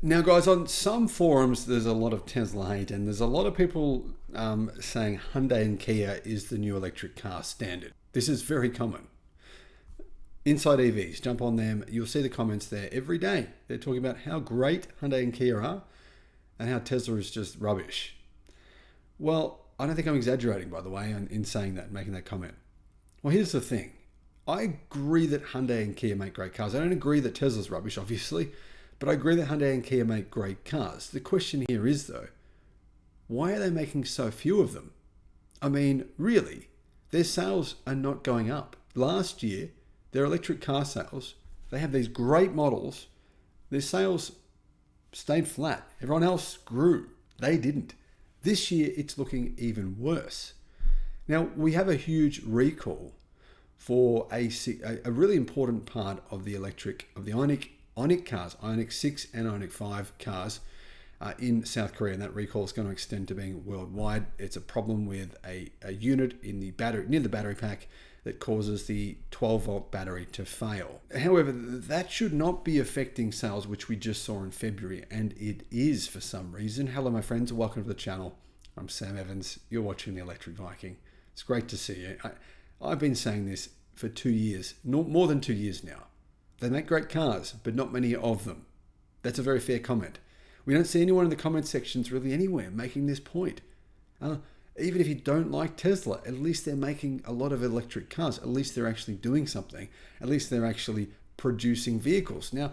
Now, guys, on some forums, there's a lot of Tesla hate, and there's a lot of people saying Hyundai and Kia is the new electric car standard. This is very common. Inside EVs, jump on them. You'll see the comments there every day. They're talking about how great Hyundai and Kia are and how Tesla is just rubbish. Well, I don't think I'm exaggerating, by the way, in saying that, making that comment. Well, here's the thing. I agree that Hyundai and Kia make great cars. I don't agree that Tesla's rubbish, obviously, but I agree that Hyundai and Kia make great cars. The question here is, though, why are they making so few of them? I mean, really, their sales are not going up. Last year, their electric car sales, they have these great models, their sales stayed flat. Everyone else grew. They didn't. This year, it's looking even worse. Now, we have a huge recall for a really important part of the Ioniq cars, Ioniq 6 and Ioniq 5 cars in South Korea, and that recall is going to extend to being worldwide. It's a problem with a unit in the battery, near the battery pack, that causes the 12-volt battery to fail. However, that should not be affecting sales, which we just saw in February, and it is for some reason. Hello, my friends. Welcome to the channel. I'm Sam Evans. You're watching the Electric Viking. It's great to see you. I've been saying this for 2 years, more than 2 years now. They make great cars, but not many of them. That's a very fair comment. We don't see anyone in the comment sections really anywhere making this point. Even if you don't like Tesla, at least they're making a lot of electric cars. At least they're actually doing something. At least they're actually producing vehicles. Now,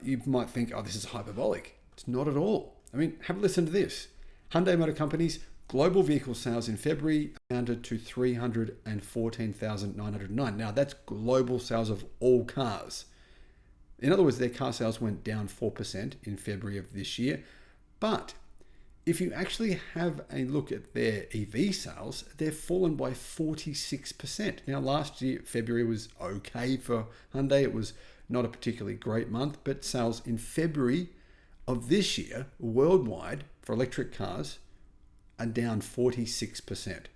you might think, oh, this is hyperbolic. It's not at all. I mean, have a listen to this. Hyundai Motor Company's global vehicle sales in February amounted to 314,909. Now, that's global sales of all cars. In other words, their car sales went down 4% in February of this year. But if you actually have a look at their EV sales, they've fallen by 46%. Now, last year, February was okay for Hyundai. It was not a particularly great month, but sales in February of this year, worldwide, for electric cars, are down 46%.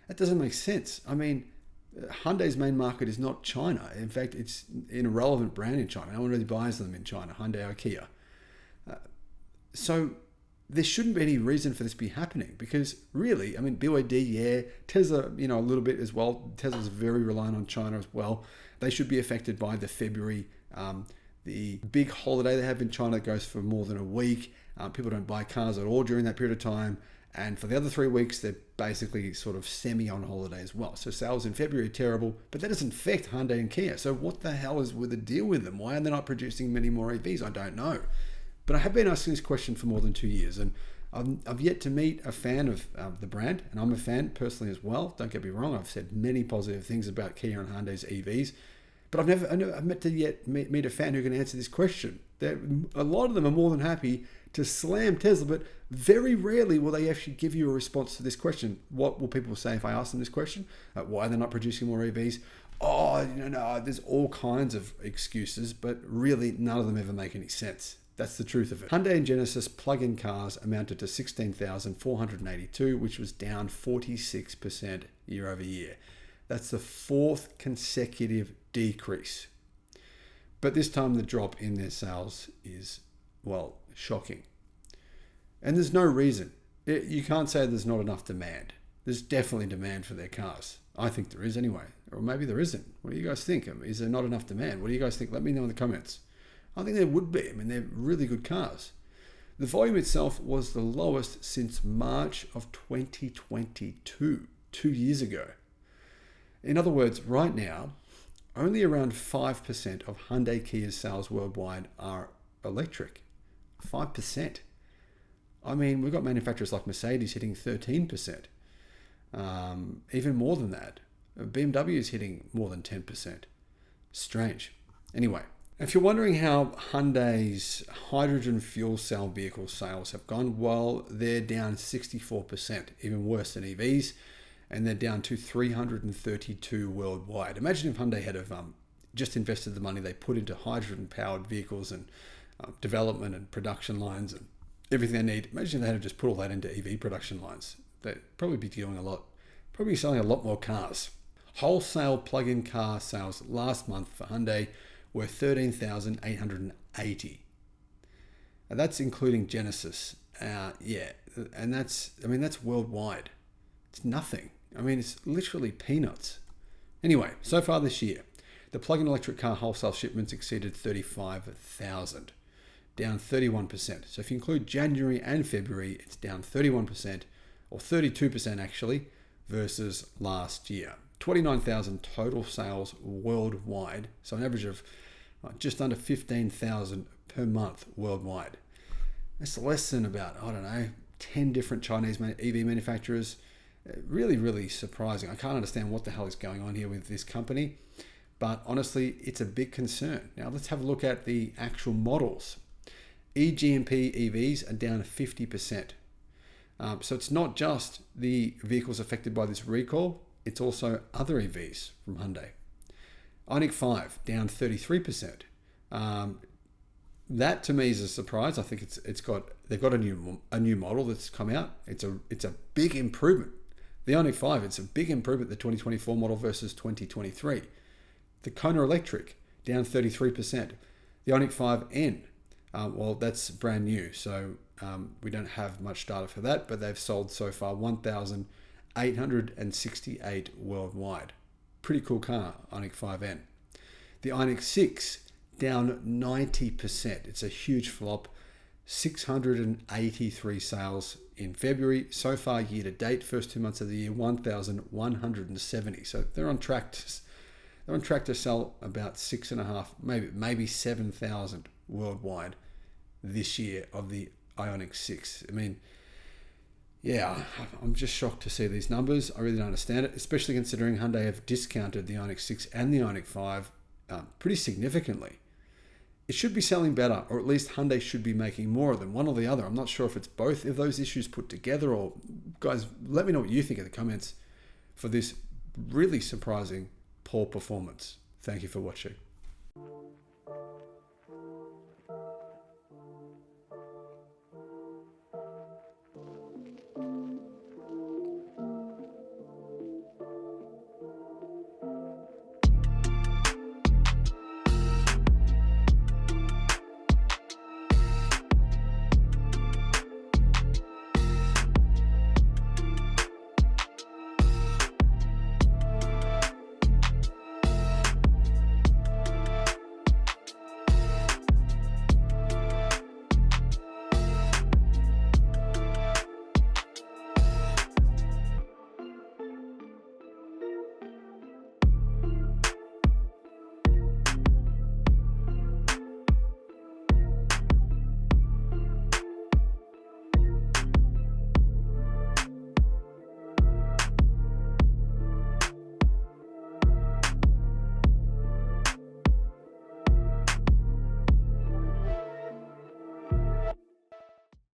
That doesn't make sense. I mean, Hyundai's main market is not China. In fact, it's an irrelevant brand in China. No one really buys them in China, Hyundai or Kia. So there shouldn't be any reason for this to be happening, because really, I mean, BYD, yeah, Tesla, a little bit as well. Tesla's very reliant on China as well. They should be affected by the February, the big holiday they have in China that goes for more than a week. People don't buy cars at all during that period of time. And for the other 3 weeks, they're basically sort of semi on holiday as well. So sales in February are terrible, but that doesn't affect Hyundai and Kia. So what the hell is with the deal with them? Why are they not producing many more EVs? I don't know. But I have been asking this question for more than 2 years, and I've yet to meet a fan of the brand, and I'm a fan personally as well. Don't get me wrong. I've said many positive things about Kia and Hyundai's EVs, but I've met to yet meet a fan who can answer this question. A lot of them are more than happy to slam Tesla, but very rarely will they actually give you a response to this question. What will people say if I ask them this question? Why they're not producing more EVs? Oh, no, there's all kinds of excuses, but really none of them ever make any sense. That's the truth of it. Hyundai and Genesis plug-in cars amounted to 16,482, which was down 46% year over year. That's the fourth consecutive decrease. But this time the drop in their sales is, well, shocking. And there's no reason. You can't say there's not enough demand. There's definitely demand for their cars. I think there is anyway. Or maybe there isn't. What do you guys think? Is there not enough demand? What do you guys think? Let me know in the comments. I think there would be. I mean, they're really good cars. The volume itself was the lowest since March of 2022, 2 years ago. In other words, right now, only around 5% of Hyundai Kia's sales worldwide are electric. 5%. I mean, we've got manufacturers like Mercedes hitting 13%. Even more than that. BMW is hitting more than 10%. Strange. Anyway, if you're wondering how Hyundai's hydrogen fuel cell vehicle sales have gone, well, they're down 64%, even worse than EVs, and they're down to 332 worldwide. Imagine if Hyundai had just invested the money they put into hydrogen-powered vehicles and development and production lines and everything they need. Imagine if they had just put all that into EV production lines. They'd probably be selling a lot more cars. Wholesale plug-in car sales last month for Hyundai were 13,880. And that's including Genesis. Yeah, and that's worldwide. It's nothing. I mean, it's literally peanuts. Anyway, so far this year, the plug-in electric car wholesale shipments exceeded 35,000, down 31%. So if you include January and February, it's down 31%, or 32% actually, versus last year. 29,000 total sales worldwide, so an average of just under 15,000 per month worldwide. That's less than about, 10 different Chinese EV manufacturers. Really, really surprising. I can't understand what the hell is going on here with this company, but honestly, it's a big concern. Now, let's have a look at the actual models. eGMP EVs are down 50%. So it's not just the vehicles affected by this recall, it's also other EVs from Hyundai. Ioniq 5 down 33%. That to me is a surprise. I think they've got a new model that's come out. It's a big improvement. The Ioniq 5, it's a big improvement, the 2024 model versus 2023. The Kona Electric down 33%. The Ioniq 5N, well, that's brand new, so we don't have much data for that, but they've sold so far 1,868 worldwide. Pretty cool car, Ioniq 5N. The Ioniq 6 down 90%. It's a huge flop. 683 sales in February. So far, year to date, first 2 months of the year, 1,170. So they're on track to sell about 6.5, maybe 7,000 worldwide this year of the Ioniq 6. I mean, yeah, I'm just shocked to see these numbers. I really don't understand it, especially considering Hyundai have discounted the Ioniq 6 and the Ioniq 5 pretty significantly. It should be selling better, or at least Hyundai should be making more of them, one or the other. I'm not sure if it's both of those issues put together, or guys, let me know what you think in the comments for this really surprising poor performance. Thank you for watching.